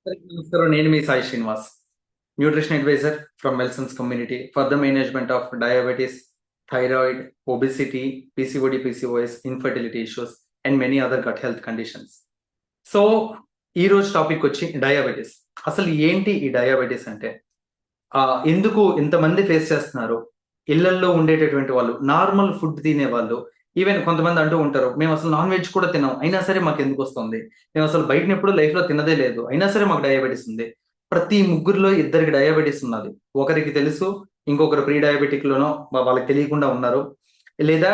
నమస్కారం. నేను మీ Sai Srinivas, nutrition advisor from Wellsons community for the management of diabetes, thyroid, obesity, PCOD, PCOS, infertility issues and many other gut health conditions. So ఈ రోజు topic వచ్చి diabetes. అసలు ఏంటి ఈ డయాబెటీస్ అంటే, ఎందుకు ఇంతమంది ఫేస్ చేస్తున్నారు? ఇళ్లల్లో ఉండేటటువంటి వాళ్ళు, నార్మల్ ఫుడ్ తినే వాళ్ళు, ఈవెన్ కొంతమంది అంటూ ఉంటారు, మేము అసలు నాన్ వెజ్ కూడా తినాం, అయినా సరే మాకు ఎందుకు వస్తుంది? మేము అసలు బయటని ఎప్పుడు లైఫ్ లో తినదే లేదు, అయినా సరే మాకు డయాబెటీస్ ఉంది. ప్రతి ముగ్గురులో ఇద్దరికి డయాబెటీస్ ఉన్నది. ఒకరికి తెలుసు, ఇంకొకరు ప్రీ డయాబెటిక్ లోనో వాళ్ళకి తెలియకుండా ఉన్నారు. లేదా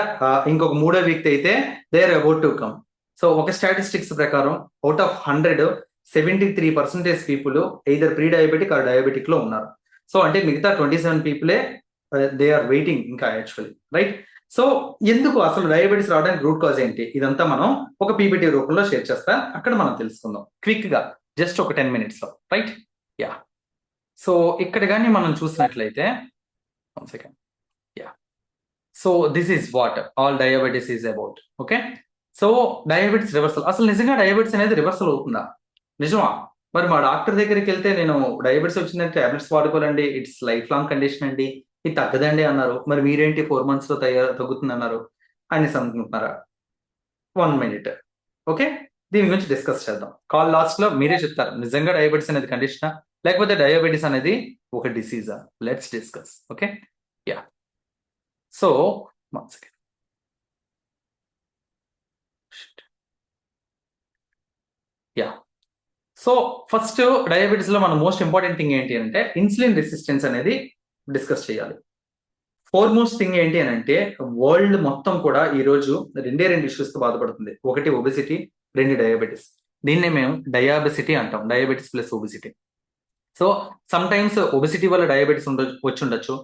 ఇంకొక మూడో వ్యక్తి అయితే they are about to come. So ఒక స్టాటిస్టిక్స్ ప్రకారం out of 100, 73% people either pre diabetic or diabetic లో ఉన్నారు. సో అంటే మిగతా 27 పీపులే దే ఆర్ వెయిటింగ్ ఇంకా యాక్చువల్లీ, రైట్? సో ఎందుకు అసలు డయాబెటీస్ రావడానికి రూట్ కాజ్ ఏంటి? ఇదంతా మనం ఒక పీపీటీ రూపంలో షేర్ చేస్తా, అక్కడ మనం తెలుసుకుందాం క్విక్ గా, జస్ట్ ఒక 10 minutes లో, రైట్? యా. సో ఇక్కడ కానీ మనం చూసినట్లయితే, one second. Yeah. So this is what all diabetes is about. Okay. So diabetes reversal, అసలు నిజంగా డయాబెటీస్ అనేది రివర్సల్ అవుతుందా? నిజమా? మరి మా డాక్టర్ దగ్గరికి వెళ్తే నేను డయాబెటీస్ వచ్చిందంటే టాబ్లెట్స్ వాడుకోవాలండి, ఇట్స్ లైఫ్ లాంగ్ కండిషన్ అండి, ఇది తగ్గదండి అన్నారు. మరి మీరేంటి 4 months లో తగ్గుతుంది అన్నారు అనేసి అనుకుంటున్నారా? 1 minute. ఓకే, దీని గురించి డిస్కస్ చేద్దాం. కాల్ లాస్ట్ లో మీరే చెప్తారు నిజంగా డయాబెటీస్ అనేది కండిషనా, లేకపోతే డయాబెటీస్ అనేది ఒక డిసీజా? Let's discuss. Okay. Yeah. So one second. Yeah. So first diabetes లో మన మోస్ట్ ఇంపార్టెంట్ థింగ్ ఏంటి అంటే ఇన్సులిన్ రెసిస్టెన్స్ అనేది డిస్కస్ చేయాలి. ఫోర్మోస్ట్ థింగ్ ఏంటి అని అంటే, వరల్డ్ మొత్తం కూడా ఈ రోజు రెండే రెండు ఇష్యూస్ తో బాధపడుతుంది. ఒకటి ఒబిసిటీ, రెండు డయాబెటీస్. దీన్నే మేము డయాబెసిటీ అంటాం, diabetes plus obesity. So some times obesity వల్ల డయాబెటీస్ వచ్చి ఉండొచ్చు,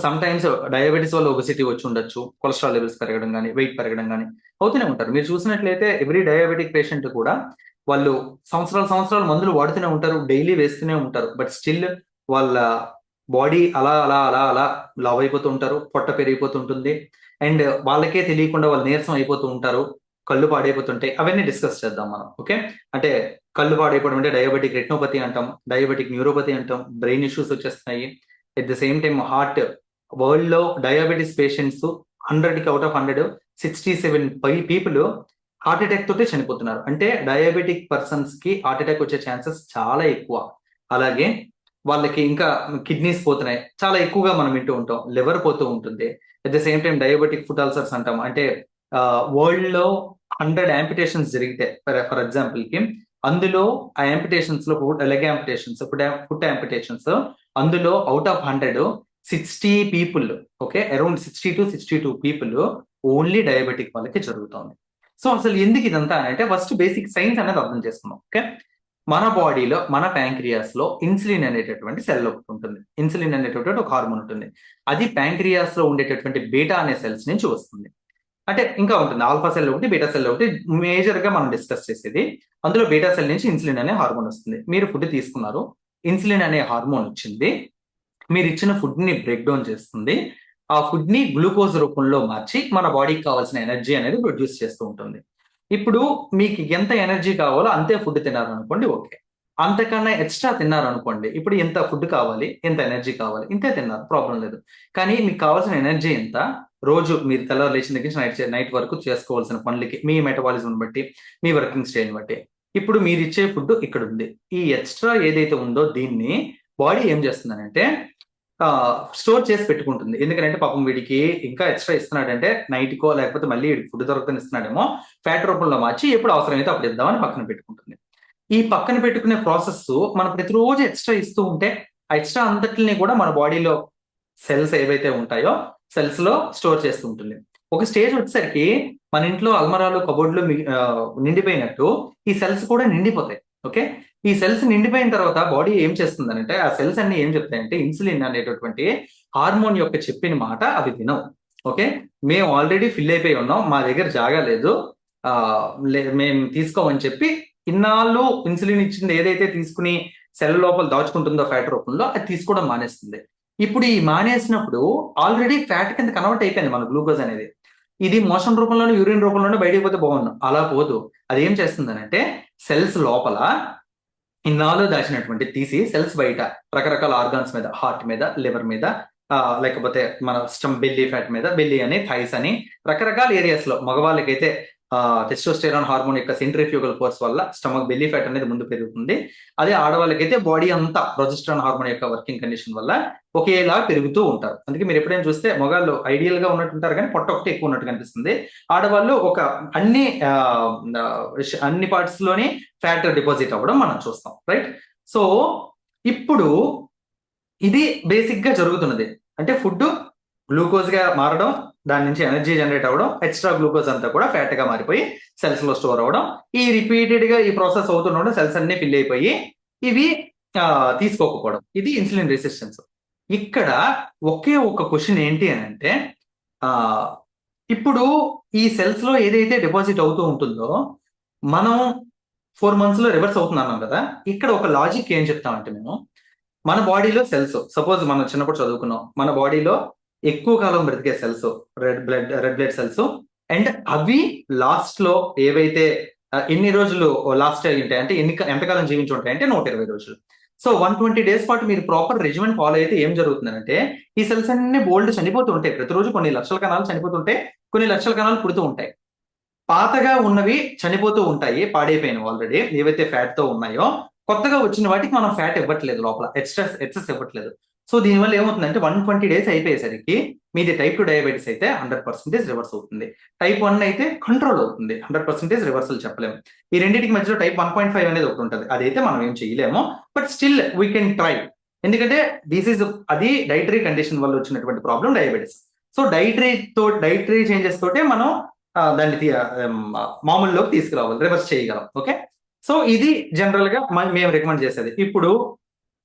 సమ్ టైమ్స్ డయాబెటీస్ వల్ల ఒబిసిటీ వచ్చి ఉండొచ్చు, కొలెస్ట్రాల్ లెవెల్స్ పెరగడం కానీ, వెయిట్ పెరగడం కానీ అవుతూనే ఉంటారు. మీరు చూసినట్లయితే ఎవ్రీ డయాబెటిక్ పేషెంట్ కూడా వాళ్ళు సంవత్సరాలు మందులు వాడుతూనే ఉంటారు, డైలీ వేస్తూనే ఉంటారు, బట్ స్టిల్ వాళ్ళ బాడీ అలా అలా అలా అలా లావ్ అయిపోతూ ఉంటారు, పొట్ట పెరిగిపోతుంటుంది, అండ్ వాళ్ళకే తెలియకుండా వాళ్ళు నీరసం అయిపోతూ ఉంటారు, కళ్ళు పాడైపోతుంటాయి. అవన్నీ డిస్కస్ చేద్దాం మనం. ఓకే. అంటే కళ్ళు పాడైపోవడం అంటే డయాబెటిక్ రెటినోపతి అంటాం, డయాబెటిక్ న్యూరోపతి అంటాం, బ్రెయిన్ ఇష్యూస్ వచ్చేస్తున్నాయి. At the same time heart, world లో డయాబెటీస్ పేషెంట్స్ 100కి out of 100, 67 people heart attack తోటే చనిపోతున్నారు. అంటే డయాబెటిక్ పర్సన్స్ కి హార్ట్ అటాక్ వచ్చే ఛాన్సెస్ చాలా ఎక్కువ. అలాగే వాళ్ళకి ఇంకా కిడ్నీస్ పోతున్నాయి, చాలా ఎక్కువగా మనం వింటూ ఉంటాం, లివర్ పోతూ ఉంటుంది. At the same time diabetic foot ulcers అంటాం. అంటే వరల్డ్ లో 100 యాంపిటేషన్స్ జరిగితే ఫర్ ఎగ్జాంపుల్ కి, అందులో ఆ యాంపిటేషన్స్ లో లెగ్ యాంపిటేషన్స్, ఫుట్ యాంపిటేషన్స్, అందులో out of 100, 60 people, okay, around 60 to 62 people only diabetic వాళ్ళకి జరుగుతుంది. సో అసలు ఎందుకు ఇదంతా అంటే ఫస్ట్ బేసిక్ సైన్స్ అనేది అర్థం చేసుకున్నాం. ఓకే. మన బాడీలో, మన ప్యాంక్రియాస్ లో ఇన్సులిన్ అనేటటువంటి సెల్ ఒకటి ఉంటుంది. ఇన్సులిన్ అనేటటువంటి ఒక హార్మోన్ ఉంటుంది. అది ప్యాంక్రియాస్ లో ఉండేటటువంటి బీటా అనే సెల్స్ నుంచి వస్తుంది. అంటే ఇంకా ఉంటుంది, ఆల్ఫా సెల్ ఒకటి, బీటా సెల్ ఒకటి, మేజర్ గా మనం డిస్కస్ చేసేది. అందులో బీటా సెల్ నుంచి ఇన్సులిన్ అనే హార్మోన్ వస్తుంది. మీరు ఫుడ్ తీసుకున్నారు, ఇన్సులిన్ అనే హార్మోన్ వచ్చింది, మీరు ఇచ్చిన ఫుడ్ ని బ్రేక్ డౌన్ చేస్తుంది, ఆ ఫుడ్ ని గ్లూకోజ్ రూపంలో మార్చి మన బాడీకి కావాల్సిన ఎనర్జీ అనేది ప్రొడ్యూస్ చేస్తూ ఉంటుంది. ఇప్పుడు మీకు ఎంత ఎనర్జీ కావాలో అంతే ఫుడ్ తిన్నారనుకోండి, ఓకే. అంతకన్నా ఎక్స్ట్రా తిన్నారనుకోండి, ఇప్పుడు ఎంత ఫుడ్ కావాలి, ఎంత ఎనర్జీ కావాలి, ఇంతే తిన్నారు, ప్రాబ్లం లేదు. కానీ మీకు కావాల్సిన ఎనర్జీ ఎంత, రోజు మీరు తెల్లవారు లేచిన దగ్గర నుంచి నైట్ వరకు చేసుకోవాల్సిన పనులకి, మీ మెటబాలిజం బట్టి, మీ వర్కింగ్ స్టైల్ బట్టి, ఇప్పుడు మీరు ఇచ్చే ఫుడ్ ఇక్కడ ఉంది. ఈ ఎక్స్ట్రా ఏదైతే ఉందో దీన్ని బాడీ ఏం చేస్తుందనంటే స్టోర్ చేసి పెట్టుకుంటుంది. ఎందుకంటే పాపం వీడికి ఇంకా ఎక్స్ట్రా ఇస్తున్నాడంటే నైట్కో లేకపోతే మళ్ళీ ఫుడ్ దొరకని ఇస్తున్నాడేమో, ఫ్యాట్ రూపంలో మార్చి ఎప్పుడు అవసరమైతే అప్పుడు ఇద్దామని పక్కన పెట్టుకుంటుంది. ఈ పక్కన పెట్టుకునే ప్రాసెస్ మనం ప్రతిరోజు ఎక్స్ట్రా ఇస్తూ ఉంటే ఆ ఎక్స్ట్రా అంతటిని కూడా మన బాడీలో సెల్స్ ఏవైతే ఉంటాయో సెల్స్ లో స్టోర్ చేస్తూ ఉంటుంది. ఒక స్టేజ్ వచ్చేసరికి మన ఇంట్లో అల్మరాలు, కబోర్డ్లు నిండిపోయినట్టు ఈ సెల్స్ కూడా నిండిపోతాయి. ఓకే. ఈ సెల్స్ నిండిపోయిన తర్వాత బాడీ ఏం చేస్తుందంటే, ఆ సెల్స్ అన్ని ఏం చెప్తాయంటే, ఇన్సులిన్ అనేటటువంటి హార్మోన్ యొక్క చెప్పిన మాట అవి వినవు. ఓకే. మేము ఆల్రెడీ ఫిల్ అయిపోయి ఉన్నాం, మా దగ్గర జాగా లేదు, మేము తీసుకోమని చెప్పి ఇన్నాళ్ళు ఇన్సులిన్ ఇచ్చింది ఏదైతే తీసుకుని సెల్ లోపల దాచుకుంటుందో ఫ్యాట్ రూపంలో, అది తీసుకోవడం మానేస్తుంది. ఇప్పుడు ఈ మానేసినప్పుడు ఆల్రెడీ ఫ్యాట్ కింద కన్వర్ట్ అయిపోయింది మన గ్లూకోజ్ అనేది. ఇది మోషన్ రూపంలోనే, యూరిన్ రూపంలోనే బయటకు పోతే బాగున్నాం, అలా పోదు. అది ఏం చేస్తుందనంటే సెల్స్ లోపల ఇన్నాళ్ళు దాచినటువంటి తీసి సెల్స్ బయట రకరకాల ఆర్గాన్స్ మీద, హార్ట్ మీద, లివర్ మీద, లేకపోతే మన బెల్లీ ఫ్యాట్ మీద, బెల్లీ అని, థైస్ అని రకరకాల ఏరియాస్ లో మగవాళ్ళకైతే టెస్టోస్టెరాన్ హార్మోన్ యొక్క సెంట్రిఫ్యూగల్ ఫోర్స్ వల్ల స్టమక్ బెల్లీ ఫ్యాట్ అనేది ముందు పెరుగుతుంది. అదే ఆడవాళ్ళకైతే బాడీ అంతా ప్రొజెస్ట్రాన్ హార్మోన్ యొక్క వర్కింగ్ కండిషన్ వల్ల ఒకేలా పెరుగుతూ ఉంటారు. అందుకే మీరు ఎప్పుడైనా చూస్తే మగాళ్ళు ఐడియల్ గా ఉన్నట్టుంటారు కానీ పొట్ట ఒకటి ఎక్కువ ఉన్నట్టు కనిపిస్తుంది. ఆడవాళ్ళు ఒక అన్ని పార్ట్స్ లోని ఫ్యాట్ డిపాజిట్ అవ్వడం మనం చూస్తాం, రైట్? సో ఇప్పుడు ఇది బేసిక్ గా జరుగుతున్నది. అంటే ఫుడ్ గ్లూకోజ్ గా మారడం, దాని నుంచి ఎనర్జీ జనరేట్ అవ్వడం, ఎక్స్ట్రా గ్లూకోజ్ అంతా కూడా ఫ్యాట్ గా మారిపోయి సెల్స్ లో స్టోర్ అవ్వడం, ఈ రిపీటెడ్ గా ఈ ప్రాసెస్ అవుతుండడం సెల్స్ అన్ని ఫిల్ అయిపోయి ఇవి తీసుకోకపోవడం, ఇది ఇన్సులిన్ రెసిస్టెన్స్. ఇక్కడ ఒకే ఒక క్వశ్చన్ ఏంటి అని అంటే, ఇప్పుడు ఈ సెల్స్ లో ఏదైతే డిపాజిట్ అవుతూ ఉంటుందో మనం 4 months లో రివర్స్ అవుతున్నాం కదా. ఇక్కడ ఒక లాజిక్ ఏం చెప్తామంటే, మేము మన బాడీలో సెల్స్, సపోజ్ మనం చిన్నప్పుడు చదువుకున్నాం, మన బాడీలో ఎక్కువ కాలం బ్రతికే cells red blood cells, and అవి లాస్ట్ లో ఏవైతే ఎన్ని రోజులు లాస్ట్ అయి ఉంటాయి అంటే ఎంతకాలం జీవించి ఉంటాయి అంటే 120 రోజులు. సో 120 days పాటు మీరు ప్రాపర్ రెజిమెంట్ ఫాలో అయితే ఏం జరుగుతుందంటే, ఈ సెల్స్ అన్ని బోల్డ్ చనిపోతూ ఉంటాయి. ప్రతిరోజు కొన్ని లక్షల కణాలు చనిపోతుంటాయి, కొన్ని లక్షల కణాలు పుడుతూ ఉంటాయి. పాతగా ఉన్నవి చనిపోతూ ఉంటాయి, పాడైపోయినవి ఆల్రెడీ ఏవైతే ఫ్యాట్ తో ఉన్నాయో. కొత్తగా వచ్చిన వాటికి మనం ఫ్యాట్ ఇవ్వట్లేదు, లోపల ఎక్సెస్ ఇవ్వట్లేదు. సో దీనివల్ల ఏమవుతుందంటే 120 days అయిపోయేసరికి మీది టైప్ 2 డయాబెటీస్ అయితే 100% రివర్స్ అవుతుంది. టైప్ 1 అయితే కంట్రోల్ అవుతుంది, 100% రివర్సల్ చెప్పలేము. ఈ రెండింటికి మధ్యలో టైప్ 1.5 అనేది ఒకటి ఉంటుంది, అదైతే మనం ఏం చేయలేము. But still we can try, ఎందుకంటే అది డైటరీ కండిషన్ వల్ల వచ్చినటువంటి problem diabetes. So dietary changes తోటే మనం దాన్ని మామూలులోకి తీసుకురావాలి, రివర్స్ చేయగలం. ఓకే, సో ఇది జనరల్ గా మేము రికమెండ్ చేసేది. ఇప్పుడు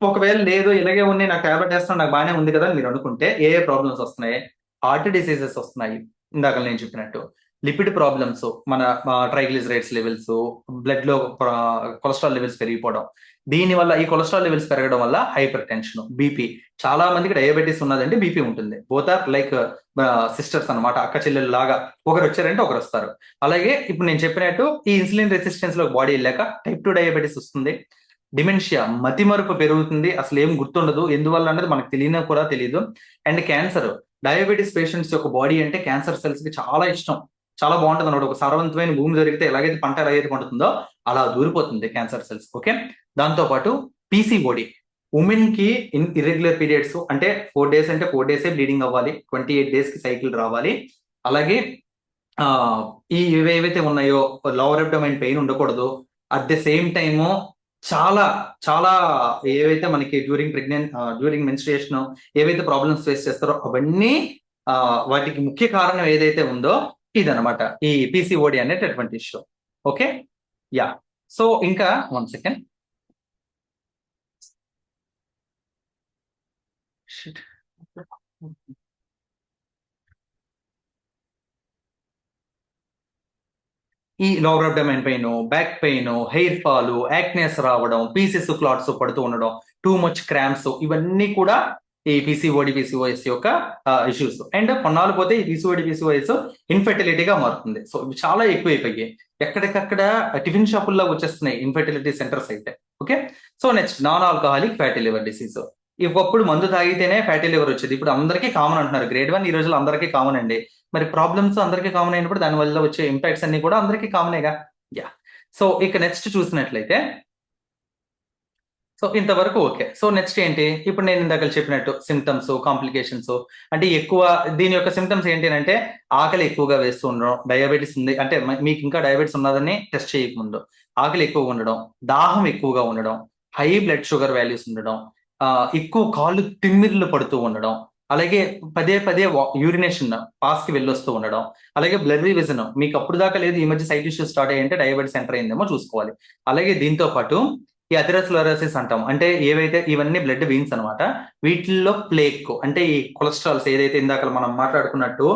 ఒకవేళ లేదు ఇలాగే ఉంది, నాకు టాబ్లెట్ వేస్తాను, నాకు బాగానే ఉంది కదా అని మీరు అనుకుంటే, ఏ ప్రాబ్లమ్స్ వస్తున్నాయి? హార్ట్ డిసీజెస్ వస్తున్నాయి, ఇందాక నేను చెప్పినట్టు లిపిడ్ ప్రాబ్లమ్స్, మన ట్రైగ్లిజరైడ్స్ లెవెల్స్, బ్లడ్ లో కొలెస్ట్రాల్ లెవెల్స్ పెరిగిపోవడం. దీనివల్ల ఈ కొలెస్ట్రాల్ లెవెల్స్ పెరగడం వల్ల హైపర్ టెన్షన్, బీపీ. చాలా మందికి డయాబెటీస్ ఉన్నదంటే బీపీ ఉంటుంది. బోత్ ఆర్ లైక్ సిస్టర్స్ అనమాట, అక్క చెల్లెలు లాగా. ఒకరు వచ్చారంటే ఒకరు వస్తారు. అలాగే ఇప్పుడు నేను చెప్పినట్టు ఈ ఇన్సులిన్ రెసిస్టెన్స్ లో బాడీ వెళ్ళాక టైప్ 2 డయాబెటీస్ వస్తుంది. డిమెన్షియా, మతిమరుపు పెరుగుతుంది, అసలు ఏం గుర్తుండదు, ఎందువల్ల అనేది మనకు కూడా తెలియదు. అండ్ క్యాన్సర్, డయాబెటీస్ పేషెంట్స్ యొక్క బాడీ అంటే క్యాన్సర్ సెల్స్ కి చాలా ఇష్టం, చాలా బాగుంటుంది అన్నమాట. ఒక సారవంతమైన భూమి జరిగితే ఎలాగైతే పంట ఎలాగైతే పండుతుందో అలా దూరిపోతుంది క్యాన్సర్ సెల్స్. ఓకే, దాంతో పాటు పీసీఓడి, ఉమెన్ కి ఇర్రెగ్యులర్ పీరియడ్స్, అంటే 4 days అంటే 4 days బ్లీడింగ్ అవ్వాలి, 28 days కి సైకిల్ రావాలి. అలాగే ఏవైతే ఉన్నాయో లోవర్ అబ్డోమైన్ పెయిన్ ఉండకూడదు. అట్ ద సేమ్ టైము చాలా చాలా ఏవైతే మనకి డ్యూరింగ్ మెన్స్ట్రుయేషన్ ఏవైతే ప్రాబ్లమ్స్ ఫేస్ చేస్తారో అవన్నీ వాటికి ముఖ్య కారణం ఏదైతే ఉందో ఇదనమాట, ఈ పీసీఓడి అనేటటువంటి ఇష్యూ. Okay, yeah. సో ఇంకా 1 second. ఈ lower abdomen pain, back pain, hair fall, acnes రావడం, పీసెస్ క్లాట్స్ పడుతూ ఉండడం, టూ మచ్ క్రాంప్స్, ఇవన్నీ కూడా ఈ పీసీఓఎస్ యొక్క ఇష్యూస్. అండ్ కొన్నాళ్ళు పోతే ఈ పీసీఓఎస్ ఇన్ఫెర్టిలిటీగా మారుతుంది. సో ఇవి చాలా ఎక్కువైపోయాయి, ఎక్కడికక్కడ టిఫిన్ షాపుల్లో వచ్చేస్తున్నాయి ఇన్ఫెర్టిలిటీ సెంటర్స్ అయితే. Okay, so next non alcoholic fatty liver disease. ఒకప్పుడు మందు తాగితేనే ఫ్యాటీ లివర్ వచ్చేది, ఇప్పుడు అందరికీ కామన్ అంటున్నారు. గ్రేడ్ 1 ఈ రోజుల్లో అందరికీ కామన్ అండి. మరి ప్రాబ్లమ్స్ అందరికీ కామన్ అయినప్పుడు దాని వల్ల వచ్చే ఇంపాక్ట్స్ అన్ని కూడా అందరికీ కామనేగా. యా, సో ఇక నెక్స్ట్ చూసినట్లయితే, సో ఇంతవరకు ఓకే. సో నెక్స్ట్ ఏంటి, ఇప్పుడు నేను ఇందాక చెప్పినట్టు సిమ్టమ్స్, కాంప్లికేషన్స్. అంటే ఎక్కువ దీని యొక్క సిమ్టమ్స్ ఏంటి అంటే, ఆకలి ఎక్కువగా వేస్తూ ఉండడం, డయాబెటీస్ ఉంది అంటే మీకు ఇంకా డయాబెటీస్ ఉన్నదని టెస్ట్ చేయకముందు ఆకలి ఎక్కువగా ఉండడం, దాహం ఎక్కువగా ఉండడం, హై బ్లడ్ షుగర్ వాల్యూస్ ఉండడం, ఎక్కువ కాళ్ళు తిమ్మిర్లు పడుతూ ఉండడం, అలాగే పదే పదే యూరినేషన్ పాస్ కి వెళ్ళొస్తూ ఉండడం, అలాగే బ్లర్రీ విజన్ మీకు అప్పుడు దాకా లేదు, ఈ మధ్య సైట్ ఇష్యూస్ స్టార్ట్ అయ్యంటే డయాబెటీస్ ఎంటర్ అయిందేమో చూసుకోవాలి. అలాగే దీంతో పాటు ఈ అథెరోస్క్లెరోసిస్ అంటాం, అంటే ఏవైతే ఇవన్నీ బ్లడ్ వెయిన్స్ అనమాట. వీటిల్లో ప్లేక్ అంటే ఈ కొలెస్ట్రాల్స్ ఏదైతే ఇందాక మనం మాట్లాడుకున్నట్టు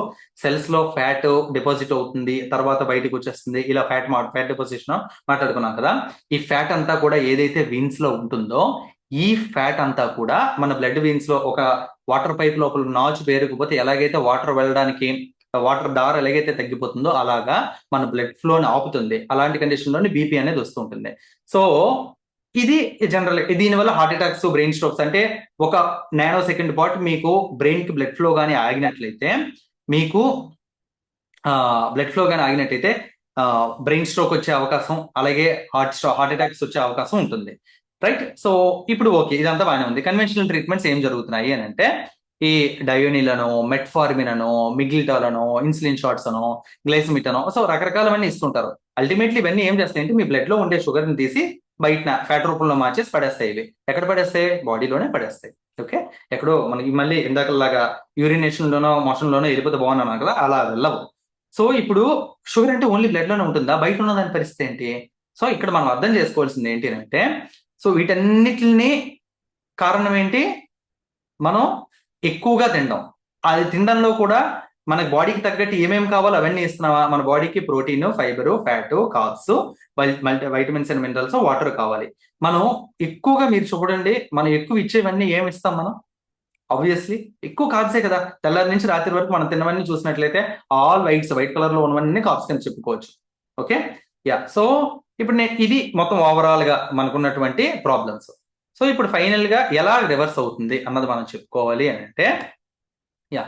సెల్స్ లో ఫ్యాట్ డిపాజిట్ అవుతుంది, తర్వాత బయటకు వచ్చేస్తుంది, ఇలా ఫ్యాట్ డిపాజిషన్ మాట్లాడుకున్నాం కదా. ఈ ఫ్యాట్ అంతా కూడా ఏదైతే వెయిన్స్ లో ఉంటుందో, ఈ ఫ్యాట్ అంతా కూడా మన బ్లడ్ వెయిన్స్ లో ఒక వాటర్ పైప్ లోపల నాచు పేరుకుపోతే ఎలాగైతే వాటర్ వెళ్ళడానికి వాటర్ దార్ ఎలాగైతే తగ్గిపోతుందో అలాగా మన బ్లడ్ ఫ్లోని ఆపుతుంది. అలాంటి కండిషన్ లోని బీపీ అనేది వస్తూ ఉంటుంది. సో ఇది జనరల్. దీనివల్ల హార్ట్ అటాక్స్, బ్రెయిన్ స్ట్రోక్స్, అంటే ఒక నానో సెకండ్ పాటు మీకు బ్రెయిన్ కి బ్లడ్ ఫ్లో కానీ ఆగినట్లయితే మీకు బ్రెయిన్ స్ట్రోక్ వచ్చే అవకాశం, అలాగే హార్ట్ అటాక్స్ వచ్చే అవకాశం ఉంటుంది. రైట్. సో ఇప్పుడు ఓకే, ఇదంతా బాగానే ఉంది. కన్వెన్షనల్ ట్రీట్మెంట్స్ ఏం జరుగుతున్నాయి అని అంటే ఈ డయోనిల్ అనో, మెట్ఫార్మిన్ అనో, మిగిల్టాల్ అనో, ఇన్సులిన్ షాట్స్ అనో, గ్లైసమిట్ అనో, సో రకరకాలవన్నీ ఇస్తుంటారు. అల్టిమేట్లీ ఇవన్నీ ఏం చేస్తాయంటే మీ బ్లడ్ లో ఉండే షుగర్ ని తీసి బయట ఫ్యాట్ రూపంలో మార్చేసి పడేస్తాయి. ఇవి ఎక్కడ పడేస్తాయి? బాడీలోనే పడేస్తాయి. ఓకే. ఎక్కడో మనకి మళ్ళీ ఇందాకలాగా యూరినేషన్ లోనో మోషన్ లోనో వెళ్ళిపోతే బాగున్నాను కదా, అలా వెళ్ళవు. సో ఇప్పుడు షుగర్ అంటే ఓన్లీ బ్లడ్ లోనే ఉంటుందా? బయట ఉన్న దాని పరిస్థితి ఏంటి? సో ఇక్కడ మనం అర్థం చేసుకోవాల్సింది ఏంటి అంటే, సో వీటన్నిటిని కారణం ఏంటి? మనం ఎక్కువగా తినడం. అది తినడంలో కూడా మన బాడీకి తగ్గట్టు ఏమేమి కావాలో అవన్నీ ఇస్తున్నావా? మన బాడీకి protein, fibre, fat, carbs, vitamins and minerals, water కావాలి. మనం ఎక్కువగా మీరు చూడండి, మనం ఎక్కువ ఇచ్చేవన్నీ ఏమి ఇస్తాం మనం? ఆబ్వియస్లీ ఎక్కువ కార్బ్సే కదా. తెల్లారి నుంచి రాత్రి వరకు మనం తిన్నవన్నీ చూసినట్లయితే ఆల్ వైట్ కలర్ లో ఉన్నవన్నీ కార్బ్స్ కింద చెప్పుకోవచ్చు. ఓకే. యా. సో ఇప్పుడు ఇది మొత్తం ఓవరాల్ గా మనకున్నటువంటి ప్రాబ్లమ్స్. సో ఇప్పుడు ఫైనల్ గా ఎలా రివర్స్ అవుతుంది అన్నది మనం చెప్పుకోవాలి అని అంటే, యా,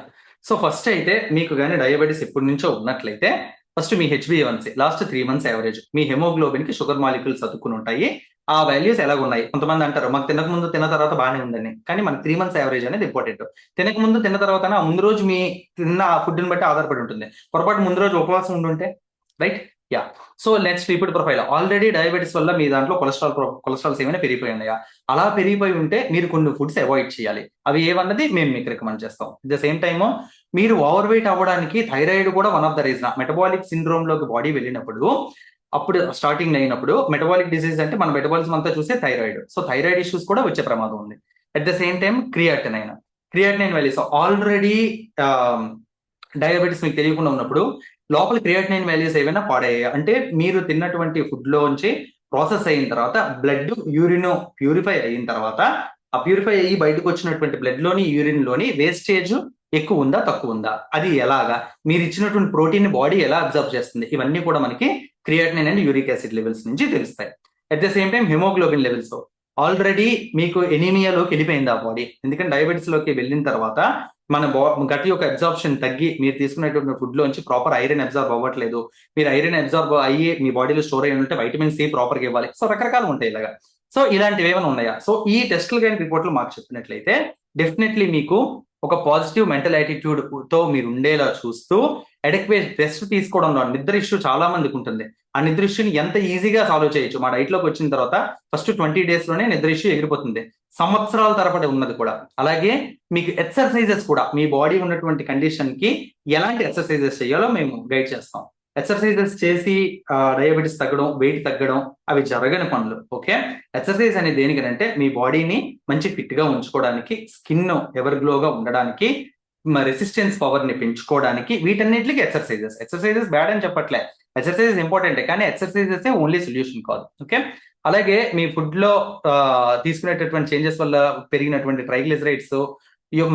సో ఫస్ట్ అయితే మీకు కానీ డయాబెటీస్ ఎప్పటి నుంచో ఉన్నట్లయితే ఫస్ట్ మీ HbA1c లాస్ట్ 3 months యావరేజ్, మీ హెమోగ్లోబిన్ కి షుగర్ మాలిక్యూల్స్ అతుక్కుని ఉంటాయి. ఆ వాల్యూస్ ఎలాగున్నాయి? కొంతమంది అంటారు మాకు తినక ముందు తిన్న తర్వాత బాగానే ఉందని, కానీ మనకి 3 months యావరేజ్ అనేది ఇంపార్టెంట్. తినక ముందు తిన్న తర్వాత ముందు రోజు మీ తిన్న ఫుడ్ ని బట్టి ఆధారపడి ఉంటుంది. పొరపాటు ముందు రోజు ఉపవాసం ఉండుంటే, right. Yeah. So next lipid profile. Already diabetes వల్ల మీ దాంట్లో కొలెస్ట్రాల్స్ ఏమైనా పెరిగిపోయి ఉన్నాయా? అలా పెరిగిపోయి ఉంటే మీరు కొన్ని ఫుడ్స్ అవాయిడ్ చేయాలి. అవి ఏవన్నది మేము మీకు రికమెండ్ చేస్తాం. అట్ ద సేమ్ టైమ్ మీరు ఓవర్ వెయిట్ అవ్వడానికి థైరాయిడ్ కూడా one of the reason. Metabolic syndrome లోకి బాడీ వెళ్ళినప్పుడు, అప్పుడు స్టార్టింగ్ అయినప్పుడు మెటబాలిక్ డిసీజ్ అంటే మన మెటబాలిజం అంతా చూసే థైరాయిడ్. సో థైరాయిడ్ ఇష్యూస్ కూడా వచ్చే ప్రమాదం ఉంది. At the same time creatinine values already diabetes మీకు తెలియకుండా ఉన్నప్పుడు లోపల క్రియాటినైన్ వాల్యూస్ ఏమైనా పాడయ్యాయి అంటే మీరు తిన్నటువంటి ఫుడ్ లోంచి ప్రాసెస్ అయిన తర్వాత బ్లడ్, యూరిన్ ప్యూరిఫై అయిన తర్వాత ఆ ప్యూరిఫై అయ్యి బయటకు వచ్చినటువంటి బ్లడ్ లోని, యూరిన్ లోని వేస్టేజ్ ఎక్కువ ఉందా, తక్కువ ఉందా, అది ఎలాగా, మీరు ఇచ్చినటువంటి ప్రోటీన్ బాడీ ఎలా అబ్జర్వ్ చేస్తుంది, ఇవన్నీ కూడా మనకి creatinine and uric acid levels నుంచి తెలుస్తాయి. At the same time haemoglobin levels already మీకు ఎనీమియాలోకి వెళ్ళిపోయింది ఆ బాడీ. ఎందుకంటే డయాబెటీస్ లోకి వెళ్ళిన తర్వాత మన గట్ యొక్క అబ్జార్ప్షన్ తగ్గి మీరు తీసుకునేటువంటి ఫుడ్ లోంచి ప్రాపర్ ఐరన్ అబ్జార్బ్ అవ్వట్లేదు. మీరు ఐరన్ అబ్జార్బ్ అయ్యి మీ బాడీలో స్టోర్ అయ్యి ఉంటే వైటమిన్ సి ప్రాపర్ గా ఇవ్వాలి. సో రకరకాలు ఉంటాయి ఇలాగా. సో ఇలాంటివి ఏమైనా ఉన్నాయా? సో ఈ టెస్టులు కానీ రిపోర్ట్లు మాకు చెప్పినట్లయితే డెఫినెట్లీ మీకు ఒక పాజిటివ్ మెంటల్ యాటిట్యూడ్ తో మీరు ఉండేలా చూస్తూ అడెక్వేట్ రెస్ట్ తీసుకోవడంలో నిద్ర ఇష్యూ చాలా మందికి ఉంటుంది. ఆ నిద్ర ఇష్యూని ఎంత ఈజీగా సాల్వ్ చేయొచ్చు. మా డైట్ లోకి వచ్చిన తర్వాత ఫస్ట్ 20 days లోనే నిద్ర ఇష్యూ ఎగిరిపోతుంది. సంవత్సరాల తరబడి ఉన్నది కూడా. అలాగే మీకు ఎక్సర్సైజెస్ కూడా మీ బాడీ ఉన్నటువంటి కండిషన్ కి ఎలాంటి ఎక్సర్సైజెస్ చేయాలో మేము గైడ్ చేస్తాం. ఎక్సర్సైజెస్ చేసి డయాబెటీస్ తగ్గడం, వెయిట్ తగ్గడం అవి జరగని పనులు. ఓకే. ఎక్సర్సైజ్ అనేది దేనికనంటే మీ బాడీని మంచి ఫిట్ గా ఉంచుకోవడానికి, స్కిన్ ఎవర్ గ్లోగా ఉండడానికి, రెసిస్టెన్స్ పవర్ ని పెంచుకోవడానికి, వీటన్నిటికి ఎక్సర్సైజెస్ బ్యాడ్ అని చెప్పట్లే. ఎక్సర్సైజెస్ ఇంపార్టెంట్, కానీ ఎక్సర్సైజెస్ ఓన్లీ సొల్యూషన్ కాదు. ఓకే. అలాగే మీ ఫుడ్ లో తీసుకునేటటువంటి చేంజెస్ వల్ల పెరిగినటువంటి ట్రైగ్లిసరైడ్స్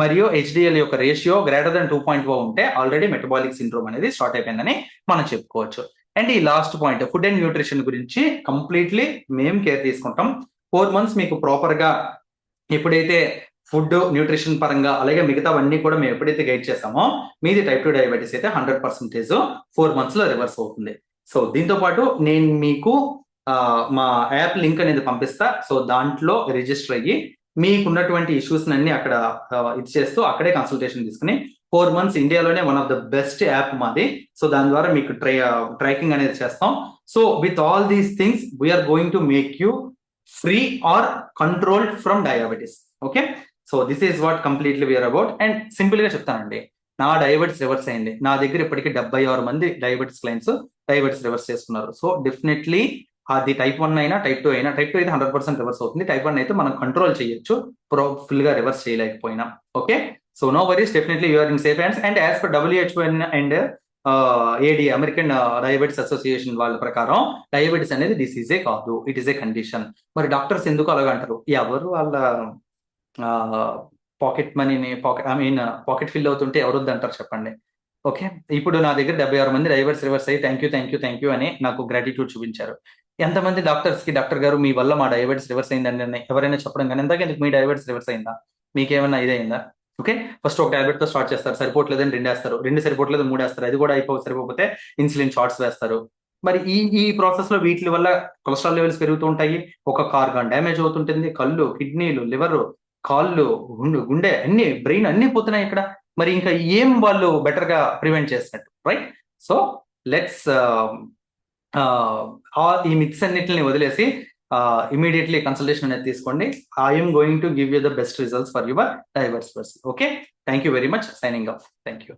మరియు HDL యొక్క రేషియో గ్రేటర్ దెన్ 2.0 ఉంటే ఆల్రెడీ మెటబాలిక్ సిండ్రోమ్ అనేది స్టార్ట్ అయిపోయిందని మనం చెప్పుకోవచ్చు. అండ్ ఈ last point food and nutrition గురించి కంప్లీట్లీ మేము కేర్ తీసుకుంటాం. 4 months మీకు ప్రాపర్ గా ఎప్పుడైతే ఫుడ్ న్యూట్రిషన్ పరంగా, అలాగే మిగతావన్నీ కూడా మేము ఎప్పుడైతే గైడ్ చేస్తామో మీది టైప్ 2 డయాబెటీస్ అయితే 100% 4 months లో రివర్స్ అవుతుంది. సో దీంతో పాటు నేను మీకు మా యాప్ లింక్ అనేది పంపిస్తా. సో దాంట్లో రిజిస్టర్ అయ్యి మీకున్నటువంటి ఇష్యూస్ అన్ని అక్కడ ఇది చేస్తూ అక్కడే కన్సల్టేషన్ తీసుకుని 4 months ఇండియాలోనే one of the best app మాది. సో దాని ద్వారా మీకు ట్రాకింగ్ అనేది చేస్తాం. So with all these things we're going to make you free or controlled from diabetes. Okay. So this is what completely we're about. And simple గా చెప్తానండి, నా diabetes reverse అయింది. నా దగ్గర ఇప్పటికీ 76 మంది డయాబెటీస్ క్లయింట్స్ డయాబెటీస్ రివర్స్ చేసుకున్నారు. So definitely అది టైప్ 1 అయినా టైప్ 2 అయినా, టైప్ 2 అయితే 100% రివర్స్ అవుతుంది. టైప్ 1 అయితే మనం కంట్రోల్ చేయొచ్చు, ఫుల్ గా రివర్స్ చేయలేకపోయినా. Okay. So no worries, definitely you're in safe hands. And as per WHO and AD American diabetes association వాళ్ళ ప్రకారం డయాబెటీస్ అనేది డిసీజే కాదు, ఇట్ ఈస్ ఏ కండిషన్. మరి డాక్టర్స్ ఎందుకు అలాగ అంటారు? ఎవరు వాళ్ళ పాకెట్ మనీని పాకెట్ ఫిల్ అవుతుంటే ఎవరు వద్దంటారు చెప్పండి. ఓకే. ఇప్పుడు నా దగ్గర 76 మంది డైవర్స్ రివర్స్ అయ్యి థ్యాంక్ యూ అని నాకు గ్రాటిట్యూడ్ చూపించారు. ఎంతమంది డాక్టర్స్ కి డాక్టర్ గారు మీ వల్ల మా డయాబెటిస్ రివర్స్ అయిందని ఎవరైనా చెప్పడం కానీ ఎందుకు మీ డయాబెటిస్ రివర్స్ అయిందా, మీకేమైనా ఇదైందా? ఓకే, ఫస్ట్ ఒక టాబ్లెట్ తో స్టార్ట్ చేస్తారు, సరిపోవట్లేదని 2 వేస్తారు, 2 సరిపోవట్లేదు 3 వేస్తారు, అది కూడా సరిపోతే ఇన్సులిన్ షార్ట్స్ వేస్తారు. మరి ఈ ప్రాసెస్ లో వీటి వల్ల కొలెస్ట్రాల్ లెవెల్స్ పెరుగుతూ ఉంటాయి, ఒక ఆర్గాన్ డ్యామేజ్ అవుతుంటుంది, కళ్ళు, కిడ్నీలు, లివర్, కాళ్ళు, గుండె అన్ని, బ్రెయిన్ అన్ని పోతున్నాయి ఇక్కడ. మరి ఇంకా ఏం వాళ్ళు బెటర్ గా ప్రివెంట్ చేసినట్టు, రైట్? సో లెట్స్ ఈ మిక్స్ అన్నిటిని వదిలేసి ఇమీడియట్లీ కన్సల్టేషన్ అనేది తీసుకోండి. I'm going to give you the best results for your diabetes person. Okay, thank you very much. Signing off. Thank you.